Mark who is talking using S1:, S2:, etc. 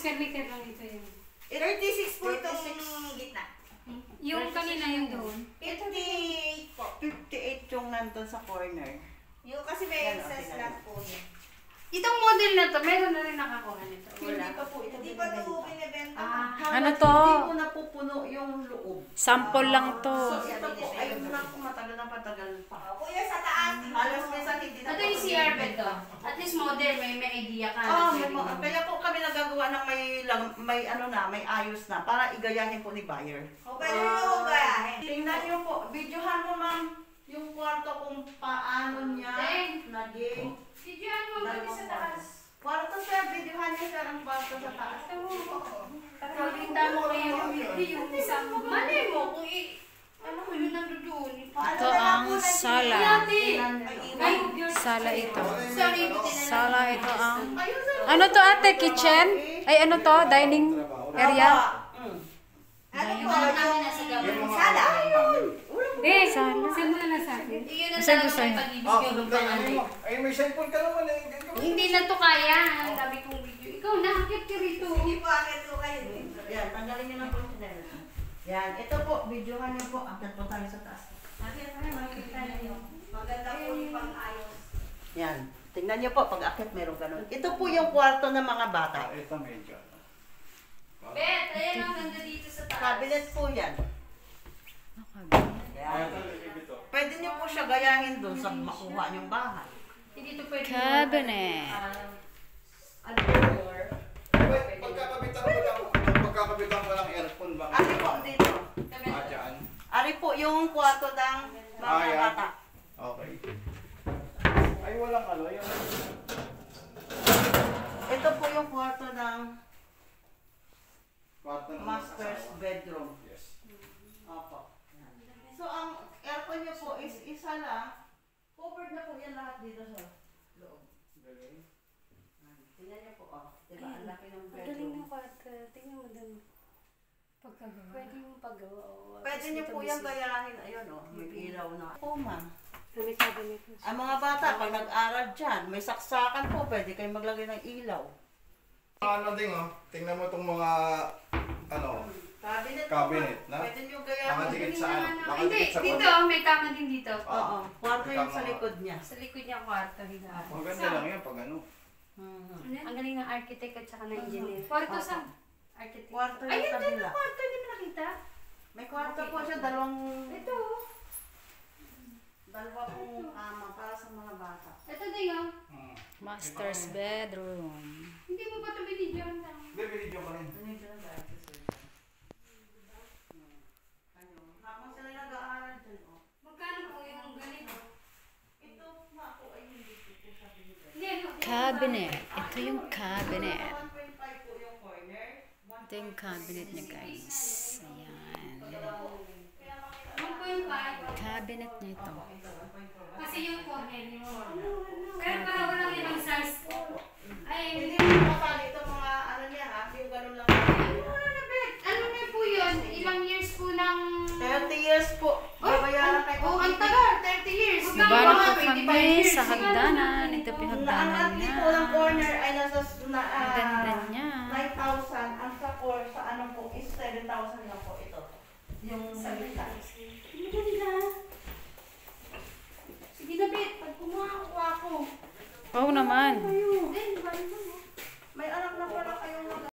S1: square meter lang ito yung.
S2: 36 po itong gitna.
S1: Yung kanina yung doon.
S2: 58 po.
S3: 58 yung nandun sa corner.
S2: Yung kasi may excess lang po yun.
S1: Itong model na to, meron na rin nakakuha nito.
S3: Hindi pa po ito
S2: Hindi pa ito binibenta.
S4: Ano to?
S3: Hindi po napupuno yung loob.
S4: Sample lang to.
S3: So ito po, ayun na po matagal na patagal pa.
S2: Kuya sa taas.
S3: Halos minsan hindi na
S1: Ito yung CR bed to. At least model, may idea ka.
S3: Kaya po kami nagagawa ng may ayos na para igayahin po ni buyer.
S2: O pwede mo gayahin.
S3: Tingnan niyo po, videohan mo ma'am yung kwarto kung paano niya naging.
S1: Videohan mo ba sa taas?
S3: Kwarto sir, videohan niya sir ang kwarto sa taas.
S1: Pakita mo kayo yung video yung isang mali mo kung ano ko yun nandoon.
S4: Ito ang sala. Sala ito.
S1: Sorry,
S4: Sala ito ang... Ano to ate? Kitchen? Ay ano to? Dining area?
S2: Ano po? Yung sala.
S1: Eh, saan mo na sa akin? Iyon ang
S4: Saan
S1: talaga may pag-ibig yung ano.
S5: Ay, may cellphone ka naman eh.
S1: Hindi na to kaya. Ang dami kong video. Ikaw, nakakit ka rito.
S2: Hindi po agad po kayo.
S3: Yan, tanggalin niyo ng porcelain. Yan, ito po, videohan niyo po. Angkat po tayo sa taas.
S2: Makikita niyo. Maganda po yung pang-ayos.
S3: Yan, tingnan niyo po, pag akit meron ganun. Ito po yung kwarto ng mga bata.
S5: Ito medyo.
S1: Bet, ayan ang ganda dito sa taas.
S3: Cabinet po yan. Yan. Pwede niyo po siya gayahin doon sa makuha niyong bahay.
S1: Hindi to pwede.
S4: Cabinet.
S1: Ano floor.
S5: Pagkakabitan ko lang earphone ba?
S3: Ari po dito.
S5: Dyan.
S3: Ari po yung kwarto ng mga
S5: yan.
S3: bata.
S5: Okay. Ay, walang ano. Yung...
S3: Ito po yung kwarto ng
S5: Kwarto ng
S3: master's
S5: mag-asawa.
S3: bedroom.
S5: Yes.
S3: Opo. So ang aircon niyo po is isa lang. Covered na po yan lahat dito sa loob. Tingnan niyo po, oh. Diba? Ang laki ng
S1: Galing
S3: bedroom.
S1: ng kwarto. Tingnan mo doon. Pagkagawa. Pwede yung paggawa.
S3: Pwede niyo po yung gayahin. Ayun, oh. May ilaw na. Po, ma'am.
S1: May cabinet na siya.
S3: Ang mga bata, pag nag-aral dyan, may saksakan po. Pwede kayo maglagay ng ilaw.
S5: Ano din oh, tingnan mo itong mga ano,
S3: Cabinet,
S5: Cabinet
S3: po,
S5: na?
S3: pwede niyo gayahin.
S5: nakadikit sa ano,
S1: Hindi,
S5: nakadikit sa
S1: dito. May kama din dito.
S3: Oo. Kwarto yung sa
S5: Tama.
S3: likod niya.
S1: Sa likod niya kwarto. Higaan.
S5: Maganda lang yan pag ano.
S1: Ang galing ng architect at saka ng engineer. Kwarto sa architect.
S3: Kwarto yung
S1: Ayun, doon
S3: kabila.
S1: ang kwarto. Hindi mo nakita?
S3: May kwarto po siya, dalawa pong kama para sa mga bata.
S1: Ito din oh.
S4: Master's bedroom.
S1: Hindi mo ba ito binidyoan lang?
S5: Bibili ko rin.
S3: Habang sila nag-aaral dyan, oh.
S1: Magkano po yung ganito?
S3: Ito nga po ay hindi po sa binigay.
S1: Hindi, ano?
S4: Cabinet. Ito yung cabinet.
S3: 1.5 po yung corner.
S4: Ito yung cabinet niya guys. Ayan.
S1: 1.5.
S4: Cabinet niya ito.
S1: Kasi yung corner yun. Kaya para walang ibang size. Ay,
S3: Hindi mo mapapali itong mga ano niya ha, yung ganun lang.
S1: mura na bet. Ano na po yun? Ilang years po ng...
S3: 30 years po. Babayaran kayo.
S1: Oh, ang tagal. 30 years.
S4: Diba na po
S1: 25
S4: kami
S1: years.
S4: sa hagdanan. Ito po yung
S3: Ang
S4: hagdanan
S3: monthly
S4: niya.
S3: po ng corner ay nasa
S4: Ang ganda niya.
S3: 9,000. Ang sa core sa ano po is 7,000 lang po ito. Yung sa gitna.
S1: Ang ganda. Sige na bet. Pag kumuha ko.
S4: Oo naman.
S1: Ayun.